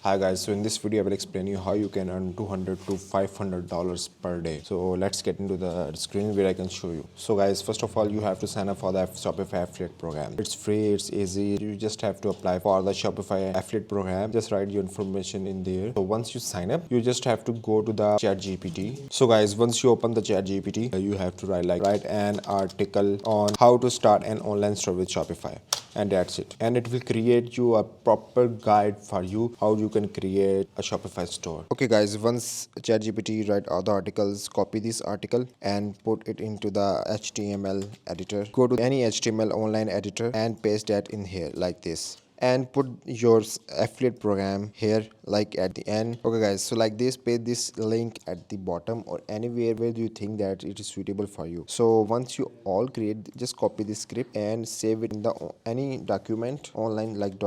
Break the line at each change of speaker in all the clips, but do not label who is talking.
Hi guys, so in this video I will explain you how you can earn $200 to $500 per day. So let's get into the screen where I can show you. So guys, first of all you have to sign up for the Shopify affiliate program. It's free, it's easy. You just have to apply for the Shopify affiliate program. Just write your information in there. So once you sign up, you just have to go to the ChatGPT. So guys, once you open the ChatGPT, you have to write an article on how to start an online store with Shopify, and that's it. And it will create you a proper guide for you how you can create a Shopify store. Okay guys, once ChatGPT write all the articles, copy this article and put it into the HTML editor. Go to any HTML online editor and paste that in here like this, and put your affiliate program here like at the end. Okay guys, so like this, paste this link at the bottom or anywhere where you think that it is suitable for you. So once you all create, just copy this script and save it in the any document online like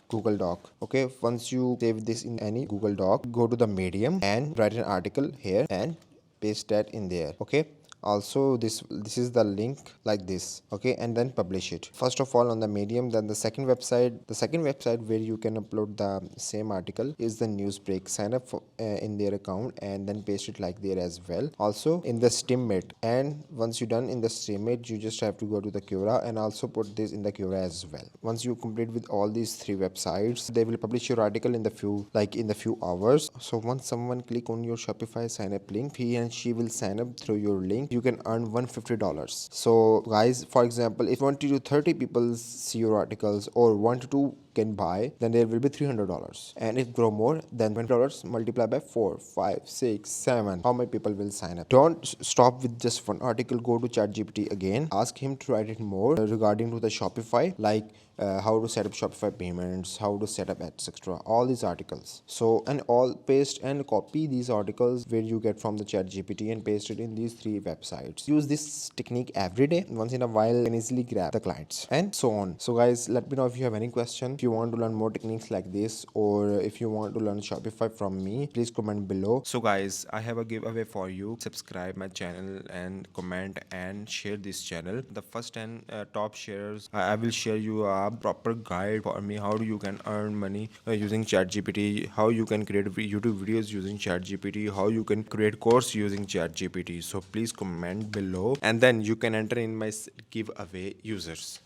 Google Doc. Okay, once you save this in any Google Doc, go to the Medium and write an article here and paste that in there. Okay, also this is the link like this. Okay, and then publish it first of all on the Medium. Then the second website where you can upload the same article is the Newsbreak. Sign up for, in their account and then paste it like there as well. Also in the Steammate, and once you're done in the Steammate, you just have to go to the Quora and also put this in the Quora as well. Once you complete with all these three websites, they will publish your article in the few hours. So once someone click on your Shopify sign up link, he and she will sign up through your link. You can earn $150. So guys, for example, if 20 to 30 people see your articles or 1 to 2 can buy, then there will be $300. And if grow more, then $20 multiplied by 4, 5, 6, 7. How many people will sign up? Don't stop with just one article. Go to ChatGPT again. Ask him to write it more regarding to the Shopify, like how to set up Shopify payments, how to set up etc. All these articles. So and all paste and copy these articles where you get from the ChatGPT and paste it in these three websites. Use this technique every day. Once in a while, you can easily grab the clients and so on. So guys, let me know if you have any question. If you want to learn more techniques like this, or if you want to learn Shopify from me, please comment below. So guys, I have a giveaway for you. Subscribe my channel and comment and share this channel. The first 10 top shares, I will share you a proper guide for me how you can earn money using ChatGPT, how you can create YouTube videos using ChatGPT, how you can create course using ChatGPT. So please comment below and then you can enter in my giveaway users.